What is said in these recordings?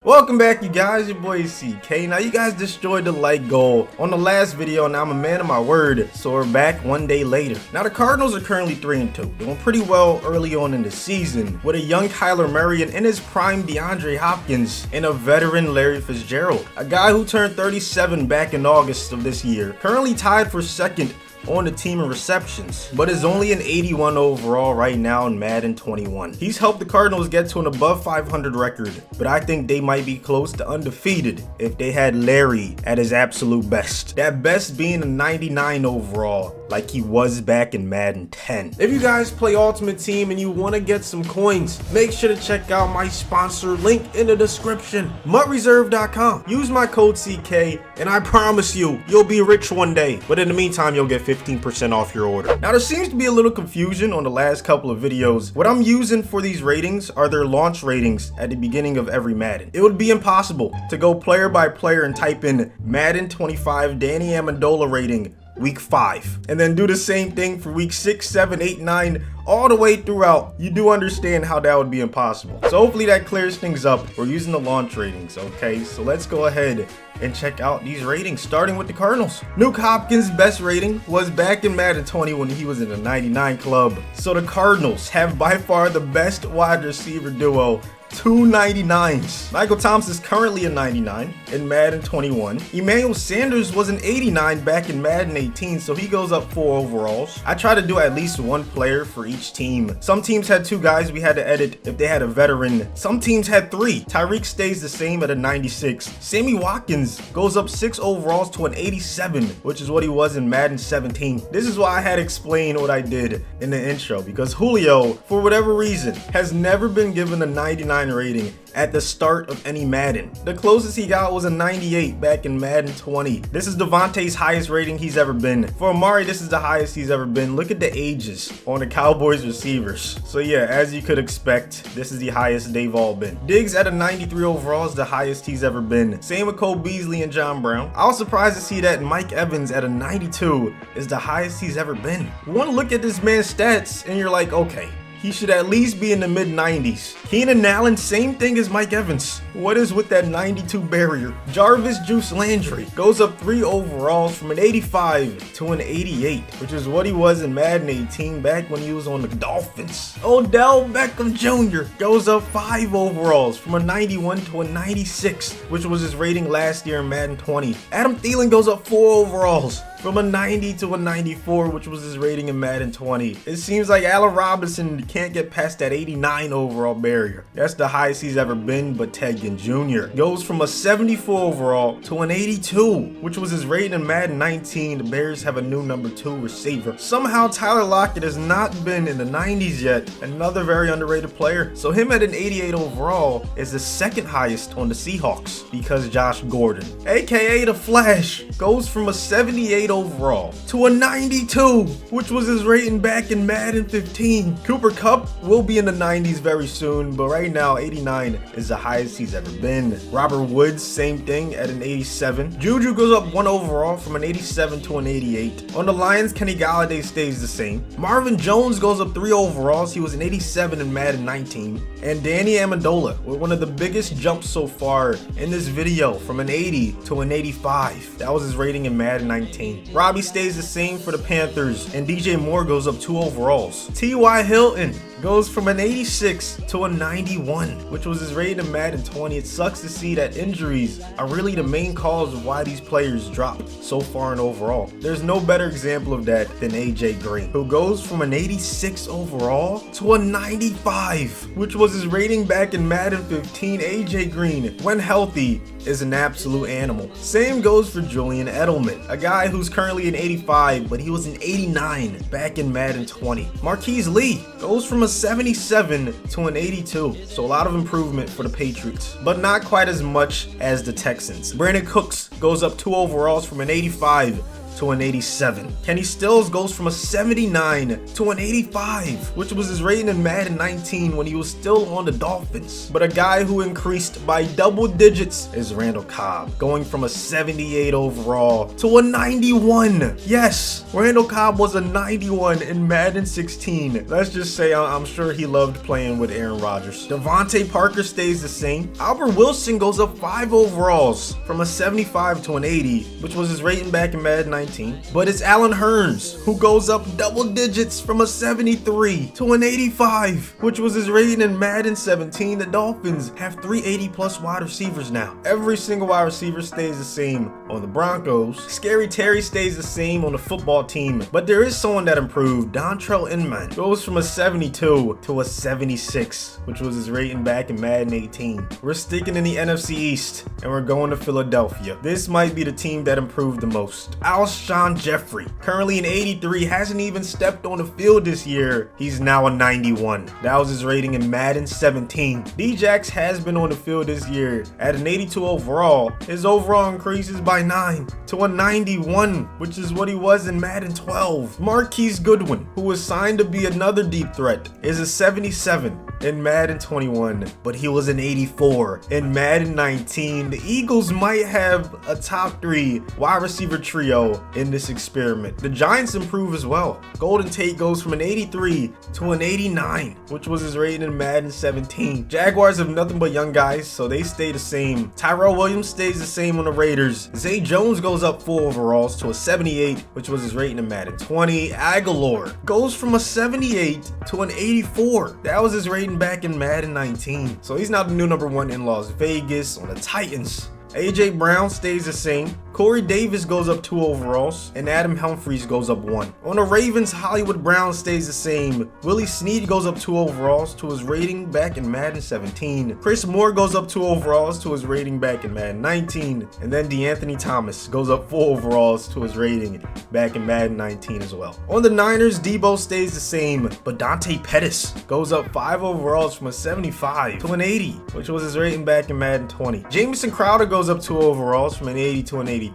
Welcome back, you guys. Your boy CK. Now, you guys destroyed the like goal on the last video, and I'm a man of my word, so we're back one day later. Now, the Cardinals are currently 3-2, doing pretty well early on in the season with a young Kyler Murray and in his prime DeAndre Hopkins and a veteran Larry Fitzgerald, a guy who turned 37 back in August of this year, currently tied for second on the team in receptions, but is only an 81 overall right now in Madden 21. He's helped the Cardinals get to an above 500 record, but I think they might be close to undefeated if they had Larry at his absolute best. That best being a 99 overall, like he was back in Madden 10. If you guys play Ultimate Team and you want to get some coins, make sure to check out my sponsor link in the description, MUTReserve.com. Use my code CK and I promise you'll be rich one day, but in the meantime you'll get 15% off your order. Now, there seems to be a little confusion on the last couple of videos. What I'm using for these ratings are their launch ratings at the beginning of every Madden. It would be impossible to go player by player and type in Madden 25 Danny Amendola rating week 5 and then do the same thing for week 6, 7, 8, 9 all the way throughout. You do understand how that would be impossible. So hopefully that clears things up. We're using the launch ratings, okay? So let's go ahead and check out these ratings, starting with the Cardinals. Nuke Hopkins' best rating was back in Madden 20 when he was in the 99 club. So the Cardinals have by far the best wide receiver duo, 299s. Michael Thomas is currently a 99 in Madden 21. Emmanuel Sanders was an 89 back in Madden 18, so he goes up 4 overalls. I try to do at least one player for each team. Some teams had 2 guys we had to edit if they had a veteran. Some teams had 3. Tyreek stays the same at a 96. Sammy Watkins goes up 6 overalls to an 87, which is what he was in Madden 17. This is why I had explained what I did in the intro, because Julio, for whatever reason, has never been given a 99 rating at the start of any Madden. The closest he got was a 98 back in Madden 20. This is Devontae's highest rating he's ever been. For Amari, this is the highest he's ever been. Look at the ages on the Cowboys receivers. So yeah, as you could expect, this is the highest they've all been. Diggs at a 93 overall is the highest he's ever been. Same with Cole Beasley and John Brown. I was surprised to see that Mike Evans at a 92 is the highest he's ever been. You want to look at this man's stats and you're like, okay, he should at least be in the mid-90s. Keenan Allen, same thing as Mike Evans. What is with that 92 barrier? Jarvis Juice Landry goes up 3 overalls from an 85 to an 88, which is what he was in Madden 18 back when he was on the Dolphins. Odell Beckham Jr. goes up 5 overalls from a 91 to a 96, which was his rating last year in Madden 20. Adam Thielen goes up 4 overalls from a 90 to a 94, which was his rating in Madden 20. It seems like Allen Robinson can't get past that 89 overall barrier. That's the highest he's ever been, but Ted Ginn Jr. goes from a 74 overall to an 82, which was his rating in Madden 19. The Bears have a new number 2 receiver. Somehow Tyler Lockett has not been in the 90s yet, another very underrated player. So him at an 88 overall is the second highest on the Seahawks, because Josh Gordon, aka the Flash, goes from a 78 overall to a 92, which was his rating back in Madden 15. Cooper Kupp will be in the 90s very soon, but right now 89 is the highest he's ever been. Robert Woods, same thing at an 87. Juju goes up 1 overall from an 87 to an 88. On the Lions, Kenny Galladay stays the same. Marvin Jones goes up 3 overalls. He was an 87 in Madden 19. And Danny Amendola with one of the biggest jumps so far in this video, from an 80 to an 85. That was his rating in Madden 19. Robbie stays the same for the Panthers, and DJ Moore goes up 2 overalls. T.Y. Hilton goes from an 86 to a 91, which was his rating in Madden 20. It sucks to see that injuries are really the main cause of why these players drop so far in overall. There's no better example of that than AJ Green, who goes from an 86 overall to a 95, which was his rating back in Madden 15. AJ Green, when healthy, is an absolute animal. Same goes for Julian Edelman, a guy who's currently an 85, but he was an 89 back in Madden 20. Marquise Lee goes from a 77 to an 82, so a lot of improvement for the Patriots, but not quite as much as the Texans. Brandon Cooks goes up 2 overalls from an 85 to an 87. Kenny Stills goes from a 79 to an 85, which was his rating in Madden 19 when he was still on the Dolphins. But a guy who increased by double digits is Randall Cobb, going from a 78 overall to a 91. Yes, Randall Cobb was a 91 in Madden 16. Let's just say I'm sure he loved playing with Aaron Rodgers. Devontae Parker stays the same. Albert Wilson goes up 5 overalls from a 75 to an 80, which was his rating back in Madden 19. But it's Allen Hurns who goes up double digits from a 73 to an 85, which was his rating in Madden 17. The Dolphins have 380 plus wide receivers now. Every single wide receiver stays the same on the Broncos. Scary Terry stays the same on the football team, but there is someone that improved. Dontrell Inman goes from a 72 to a 76, which was his rating back in Madden 18. We're sticking in the NFC East and we're going to Philadelphia. This might be the team that improved the most. Alshon Jeffrey, currently an 83, hasn't even stepped on the field this year. He's now a 91. That was his rating in Madden 17. Djax has been on the field this year at an 82 overall. His overall increases by 9 to a 91, which is what he was in Madden 12. Marquise Goodwin, who was signed to be another deep threat, is a 77 in Madden 21, but he was an 84 in Madden 19. The Eagles might have a top 3 wide receiver trio in this experiment. The Giants improve as well. Golden Tate goes from an 83 to an 89, which was his rating in Madden 17. Jaguars have nothing but young guys, so they stay the same. Tyrell Williams stays the same on the Raiders. Zay Jones goes up 4 overalls to a 78, which was his rating in Madden 20. Aguilar goes from a 78 to an 84. That was his rating back in Madden 19. So he's now the new #1 in Las Vegas on the Titans. AJ Brown stays the same. Corey Davis goes up 2 overalls, and Adam Humphries goes up 1. On the Ravens, Hollywood Brown stays the same. Willie Snead goes up 2 overalls to his rating back in Madden 17. Chris Moore goes up 2 overalls to his rating back in Madden 19. And then DeAnthony Thomas goes up 4 overalls to his rating back in Madden 19 as well. On the Niners, Debo stays the same, but Dante Pettis goes up 5 overalls from a 75 to an 80, which was his rating back in Madden 20. Jamison Crowder goes up 2 overalls from an 80 to an 82.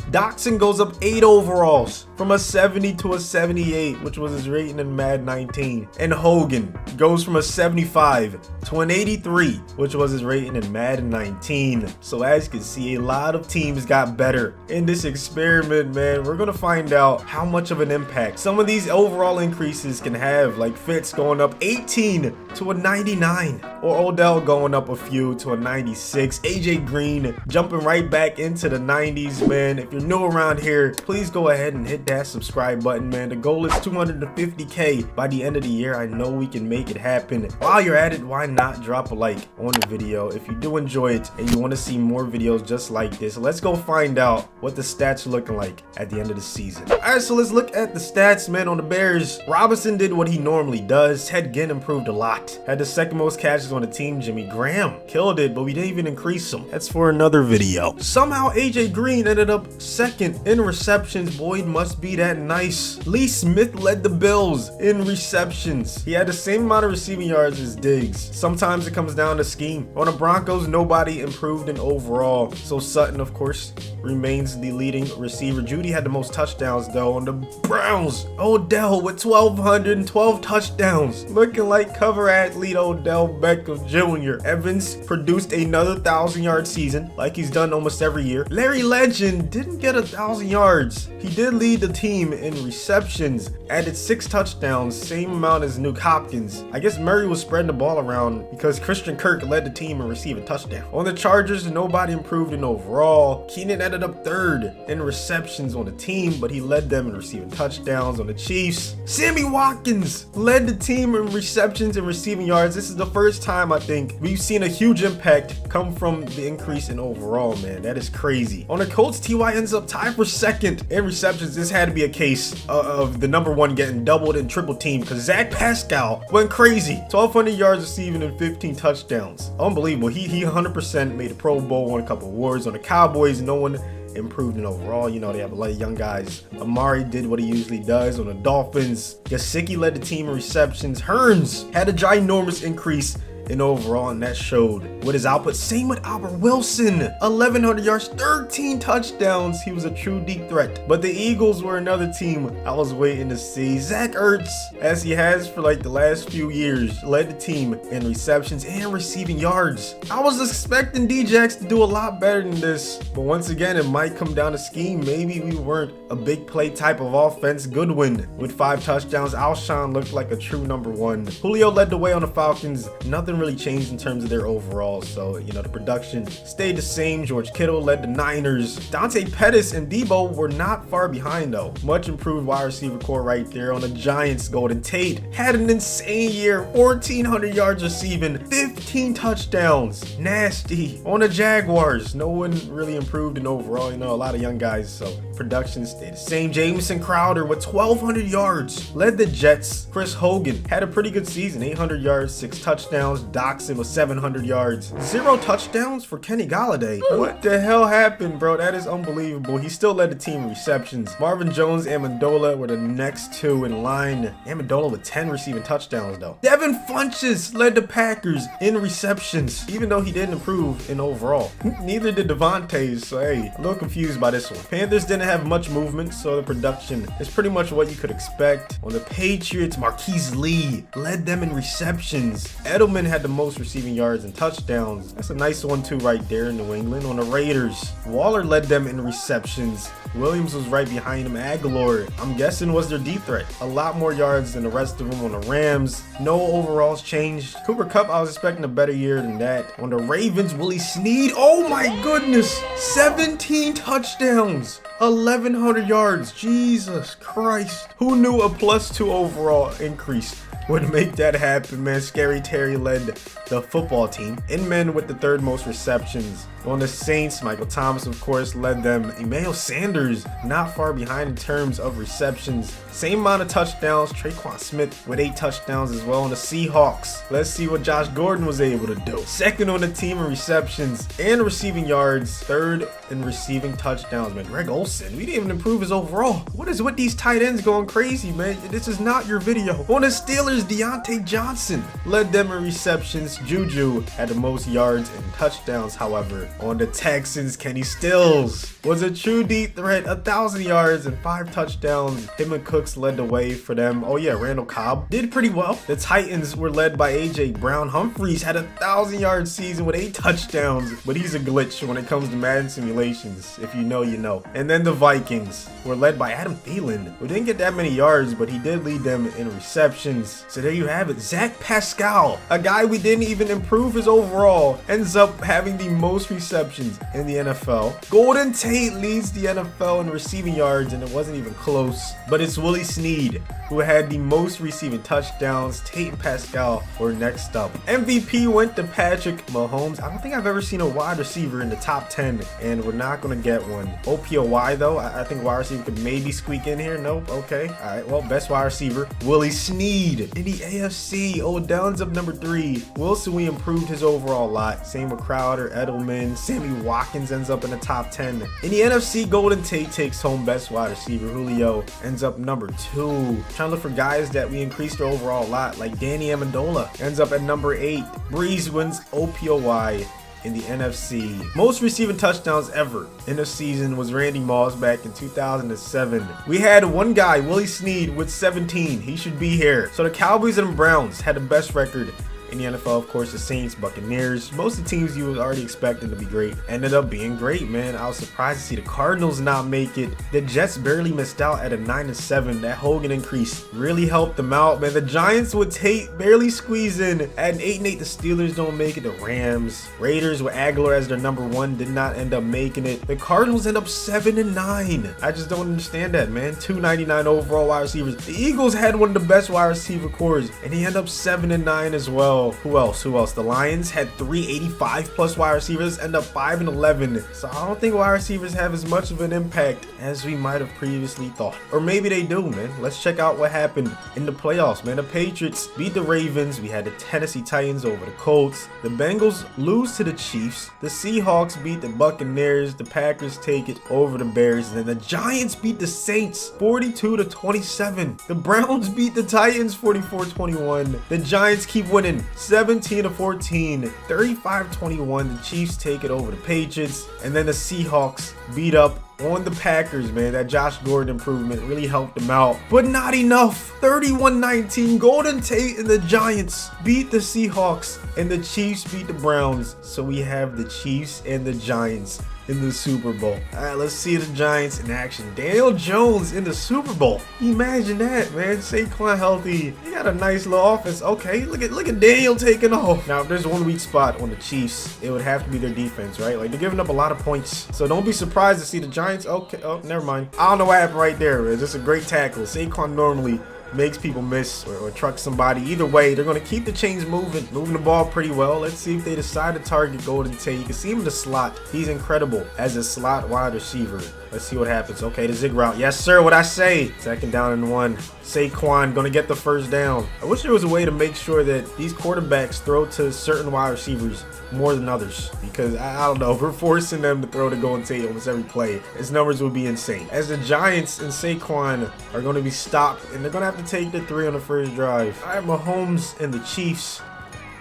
Dotson goes up 8 overalls from a 70 to a 78, which was his rating in Madden 19. And Hogan goes from a 75 to an 83, which was his rating in Madden 19. So as you can see, a lot of teams got better in this experiment, man. We're gonna find out how much of an impact some of these overall increases can have, like Fitz going up 18 to a 99, or Odell going up a few to a 96. AJ Green jumping right back into the 90s, man. If you're new around here, please go ahead and hit that subscribe button, man. The goal is 250K by the end of the year. I know we can make it happen. While you're at it, why not drop a like on the video if you do enjoy it and you want to see more videos just like this. Let's go find out what the stats are looking like at the end of the season. Alright, so let's look at the stats, man. On the Bears, Robinson did what he normally does. Ted Ginn improved a lot. Had the second most catches on the team. Jimmy Graham killed it, but we didn't even increase him. That's for another video. Somehow AJ Green ended up second in receptions. Boyd must be that nice. Lee Smith led the Bills in receptions. He had the same amount of receiving yards as Diggs. Sometimes it comes down to scheme. On the Broncos, nobody improved in overall. So Sutton, of course, remains the leading receiver. Judy had the most touchdowns though. On the Browns, Odell with 1,212 touchdowns. Looking like cover athlete Odell Beckham Jr. Evans produced another 1,000-yard season like he's done almost every year. Larry Legend didn't get 1,000 yards. He did lead the team in receptions, added 6 touchdowns, same amount as Nuke Hopkins. I guess Murray was spreading the ball around because Christian Kirk led the team in receiving touchdown. On the Chargers, nobody improved in overall. Keenan ended up 3rd in receptions on the team, but he led them in receiving touchdowns. On the Chiefs, Sammy Watkins led the team in receptions and receiving yards. This is the first time I think we've seen a huge impact come from the increase in overall, man. That is crazy. On the Colts, T.Y. ends up tied for 2nd in receptions. This had to be a case of the #1 getting doubled and triple teamed because Zach Pascal went crazy. 1,200 yards receiving and 15 touchdowns. Unbelievable. He 100% made a Pro Bowl, won a couple awards. On the Cowboys, no one improved in overall. You know, they have a lot of young guys. Amari did what he usually does. On the Dolphins, Gesicki led the team in receptions. Hearns had a ginormous increase in overall, and that showed with his output. Same with Albert Wilson, 1,100 yards, 13 touchdowns. He was a true deep threat. But the Eagles were another team I was waiting to see. Zach Ertz, as he has for like the last few years, led the team in receptions and receiving yards. I was expecting D-Jax to do a lot better than this, but once again, it might come down to scheme. Maybe we weren't a big play type of offense. Goodwin with 5 touchdowns. Alshon looked like a true number 1. Julio led the way on the Falcons. Nothing really changed in terms of their overall, so you know the production stayed the same. George Kittle led the Niners. Dante Pettis and Debo were not far behind though. Much improved wide receiver core right there. On the Giants, Golden Tate had an insane year, 1,400 yards receiving, 15 touchdowns. Nasty. On the Jaguars, no one really improved in overall. You know, a lot of young guys, so production stayed the same. Jamison Crowder with 1,200 yards led the Jets. Chris Hogan had a pretty good season, 800 yards, 6 touchdowns. Doxson with 700 yards. 0 touchdowns for Kenny Golladay. What the hell happened, bro? That is unbelievable. He still led the team in receptions. Marvin Jones and Amendola were the next 2 in line. Amendola with 10 receiving touchdowns though. Devin Funchess led the Packers in receptions, even though he didn't improve in overall. Neither did Devontae, so hey, a little confused by this one. Panthers didn't have much movement, so the production is pretty much what you could expect. On the Patriots, Marquise Lee led them in receptions. Edelman had the most receiving yards and touchdowns. That's a nice one too right there in New England. On the Raiders, Waller led them in receptions. Williams was right behind him. Aguilar, I'm guessing, was their deep threat. A lot more yards than the rest of them. On the Rams, no overalls changed. Cooper Kupp, I was expecting a better year than that. On the Ravens, Willie Snead, oh my goodness, 17 touchdowns, 1,100 yards. Jesus Christ. Who knew a +2 overall increase would make that happen, man? Scary Terry led the football team. Inman with the 3rd most receptions. On the Saints, Michael Thomas, of course, led them. Emmanuel Sanders, not far behind in terms of receptions. Same amount of touchdowns. Traquan Smith with 8 touchdowns as well. On the Seahawks, let's see what Josh Gordon was able to do. 2nd on the team in receptions and receiving yards. 3rd in receiving touchdowns, man. Greg Olsen, we didn't even improve his overall. What is with these tight ends going crazy, man? This is not your video. On the Steelers, Deontay Johnson led them in receptions. Juju had the most yards and touchdowns, however. On the Texans, Kenny Stills was a true deep threat, 1,000 yards and 5 touchdowns. Him and Cooks led the way for them. Oh yeah, Randall Cobb did pretty well. The Titans were led by AJ Brown. Humphreys had a 1,000-yard season with 8 touchdowns, but he's a glitch when it comes to Madden simulations. If you know, you know. And then the Vikings were led by Adam Thielen, who didn't get that many yards, but he did lead them in receptions. So there you have it. Zach Pascal, a guy we didn't even improve his overall, ends up having the most receptions in the NFL. Golden Tate leads the NFL in receiving yards, and it wasn't even close. But it's Willie Snead who had the most receiving touchdowns. Tate and Pascal were next up. MVP went to Patrick Mahomes. I don't think I've ever seen a wide receiver in the top 10, and we're not going to get one. OPOY though, I think wide receiver could maybe squeak in here. Nope. Okay. All right. Well, best wide receiver, Willie Snead. In the AFC, Odell ends up number 3. Wilson, we improved his overall a lot. Same with Crowder, Edelman. Sammy Watkins ends up in the top 10. In the NFC, Golden Tate takes home best wide receiver. Julio ends up number 2. Trying to look for guys that we increased their overall a lot, like Danny Amendola ends up at number 8. Breeze wins OPOY in the NFC. Most receiving touchdowns ever in a season was Randy Moss back in 2007. We had one guy, Willie Snead, with 17. He should be here. So the Cowboys and Browns had the best record in the NFL. Of course, the Saints, Buccaneers, most of the teams you was already expecting to be great ended up being great, man. I was surprised to see the Cardinals not make it. The Jets barely missed out at a 9-7. That Hogan increase really helped them out, man. The Giants with Tate barely squeeze in at an 8-8. The Steelers don't make it. The Rams, Raiders with Aguilar as their number 1 did not end up making it. The Cardinals end up 7-9. I just don't understand that, man. 299 overall wide receivers. The Eagles had one of the best wide receiver cores, and they end up 7-9 as well. Who else? The Lions had 385 plus wide receivers, end up 5-11. So I don't think wide receivers have as much of an impact as we might have previously thought. Or maybe they do, man. Let's check out what happened in the playoffs, man. The Patriots beat the Ravens. We had the Tennessee Titans over the Colts. The Bengals lose to the Chiefs. The Seahawks beat the Buccaneers. The Packers take it over the Bears. And then the Giants beat the Saints 42-27. The Browns beat the Titans 44-21. The Giants keep winning 17-14, 35-21. The Chiefs take it over the Patriots, and then the Seahawks beat up on the Packers, man. That Josh Gordon improvement really helped them out, but not enough. 31-19, Golden Tate and the Giants beat the Seahawks, and the Chiefs beat the Browns. So we have the Chiefs and the Giants in the Super Bowl. All right, let's see the Giants in action. Daniel Jones in the Super Bowl. Imagine that, man. Saquon healthy. He got a nice little offense. Okay, look at Daniel taking off. Now, if there's one weak spot on the Chiefs, it would have to be their defense, right? Like, they're giving up a lot of points. So don't be surprised to see the Giants. Okay, oh, never mind. I don't know what happened right there, man. Just a great tackle. Saquon normally makes people miss or truck somebody. Either way, they're going to keep the chains moving the ball pretty well. Let's see if they decide to target Golden Tate. You can see him in the slot. He's incredible as a slot wide receiver. Let's see what happens. Okay, the zig route. Yes, sir. What I say. 2nd down and 1. Saquon going to get the 1st down. I wish there was a way to make sure that these quarterbacks throw to certain wide receivers more than others, because I don't know, if we're forcing them to throw to Golden Tate almost every play, his numbers would be insane. As the Giants and Saquon are going to be stopped, and they're going to have to take the 3 on the 1st drive. All right, Mahomes and the Chiefs.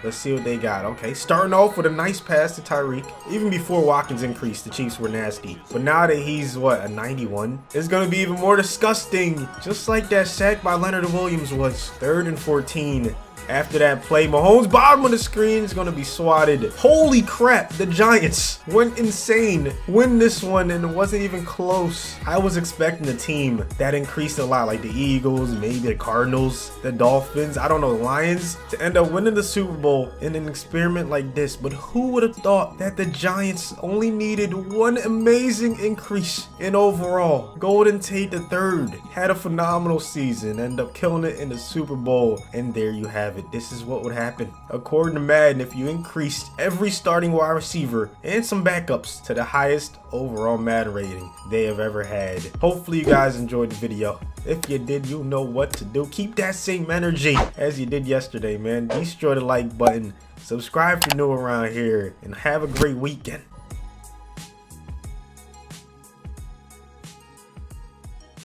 Let's see what they got. Okay, starting off with a nice pass to Tyreek. Even before Watkins increased, the Chiefs were nasty. But now that he's, what, a 91? It's going to be even more disgusting. Just like that sack by Leonard Williams was. 3rd and 14. After that play, Mahomes, bottom of the screen, is going to be swatted. Holy crap, the Giants went insane. Win this one, and it wasn't even close. I was expecting a team that increased a lot, like the Eagles, maybe the Cardinals, the Dolphins, I don't know, the Lions, to end up winning the Super Bowl in an experiment like this. But who would have thought that the Giants only needed one amazing increase in overall? Golden Tate III had a phenomenal season, ended up killing it in the Super Bowl, and there you have it. This is what would happen. According to Madden, if you increased every starting wide receiver and some backups to the highest overall Madden rating they have ever had. Hopefully you guys enjoyed the video. If you did, you know what to do. Keep that same energy as you did yesterday, man. Destroy the like button. Subscribe if you're new around here, and have a great weekend.